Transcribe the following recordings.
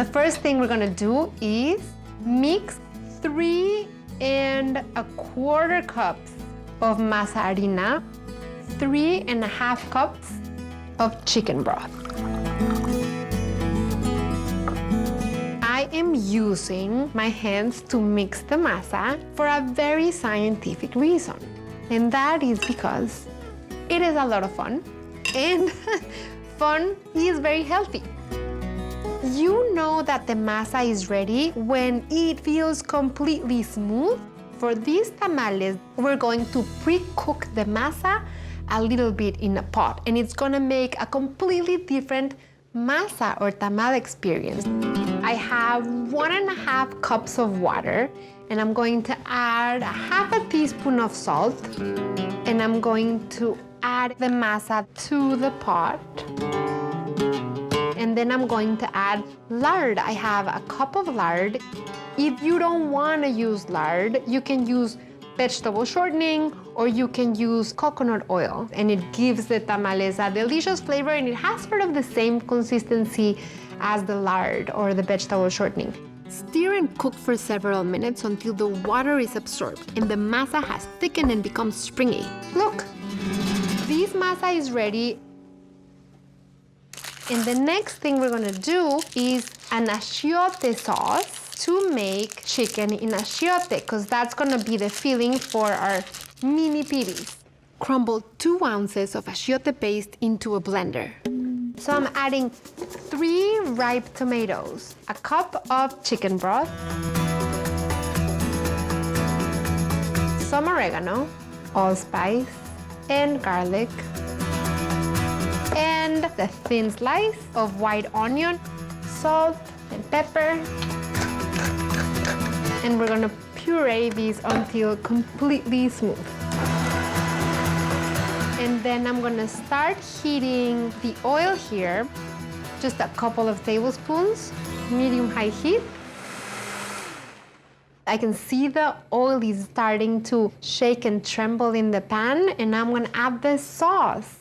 The first thing we're gonna do is mix 3¼ cups of masa harina, 3½ cups of chicken broth. I am using my hands to mix the masa for a very scientific reason. And that is because it is a lot of fun, and fun is very healthy. You know that the masa is ready when it feels completely smooth. For these tamales, we're going to pre-cook the masa a little bit in a pot, and it's gonna make a completely different masa or tamal experience. I have 1½ cups of water, and I'm going to add ½ teaspoon of salt, and I'm going to add the masa to the pot. And then I'm going to add lard. I have a cup of lard. If you don't want to use lard, you can use vegetable shortening, or you can use coconut oil, and it gives the tamales a delicious flavor, and it has sort of the same consistency as the lard or the vegetable shortening. Stir and cook for several minutes until the water is absorbed and the masa has thickened and become springy. Look, this masa is ready. And the next thing we're gonna do is an achiote sauce to make chicken in achiote, because that's gonna be the filling for our mini pibis. Crumble 2 ounces of achiote paste into a blender. So I'm adding 3 ripe tomatoes, a cup of chicken broth, some oregano, allspice, and garlic, and a thin slice of white onion, salt and pepper. And we're gonna puree these until completely smooth. And then I'm gonna start heating the oil here, just a couple of tablespoons, medium-high heat. I can see the oil is starting to shake and tremble in the pan, and I'm gonna add the sauce.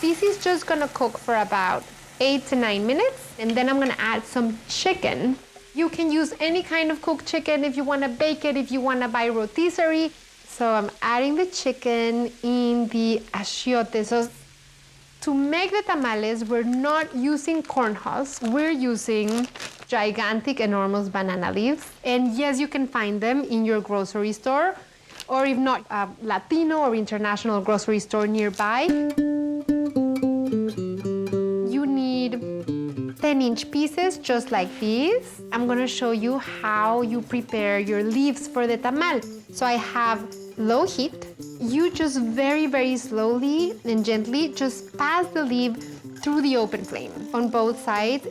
This is just gonna cook for about 8 to 9 minutes, and then I'm gonna add some chicken. You can use any kind of cooked chicken if you wanna bake it, if you wanna buy rotisserie. So I'm adding the chicken in the achiote sauce. To make the tamales, we're not using corn husks, we're using gigantic, enormous banana leaves. And yes, you can find them in your grocery store, or if not, a Latino or international grocery store nearby. 10-inch pieces, just like these. I'm gonna show you how you prepare your leaves for the tamal. So I have low heat. You just very, very slowly and gently just pass the leaf through the open flame on both sides.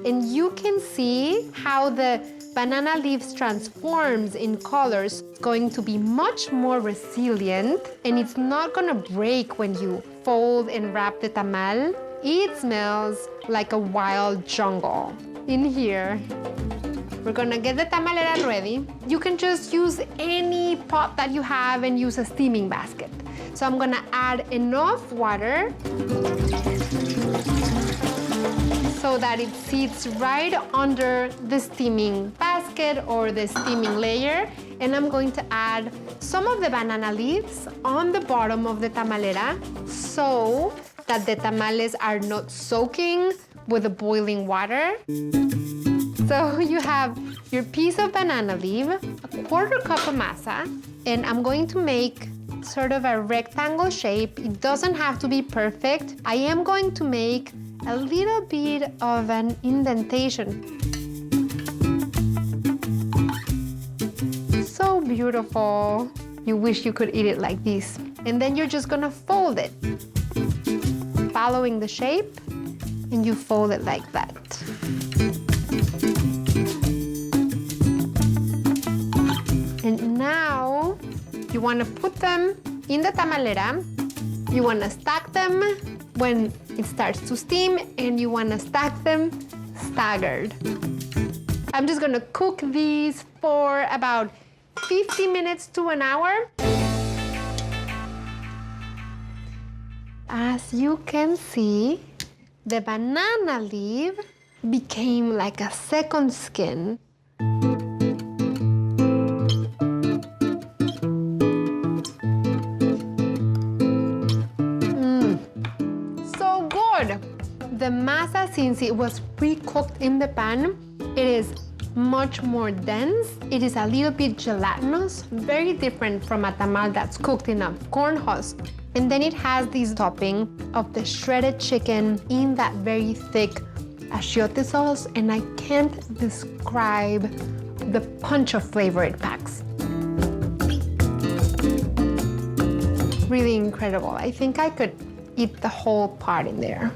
And you can see how the banana leaves transforms in colors. It's going to be much more resilient, and it's not gonna break when you fold and wrap the tamal. It smells like a wild jungle. In here, we're gonna get the tamalera ready. You can just use any pot that you have and use a steaming basket. So I'm gonna add enough water so that it sits right under the steaming basket or the steaming layer. And I'm going to add some of the banana leaves on the bottom of the tamalera so that the tamales are not soaking with the boiling water. So you have your piece of banana leaf, a 1/4 cup of masa, and I'm going to make sort of a rectangle shape. It doesn't have to be perfect. I am going to make a little bit of an indentation. So beautiful. You wish you could eat it like this. And then you're just gonna fold it, following the shape, and you fold it like that. And now you want to put them in the tamalera. You want to stack them when it starts to steam, and you want to stack them staggered. I'm just going to cook these for about 50 minutes to an hour. As you can see, the banana leaf became like a second skin. So good! The masa, since it was pre-cooked in the pan, it is much more dense. It is a little bit gelatinous, very different from a tamal that's cooked in a corn husk. And then it has this topping of the shredded chicken in that very thick achiote sauce, and I can't describe the punch of flavor it packs. Really incredible. I think I could eat the whole pot in there.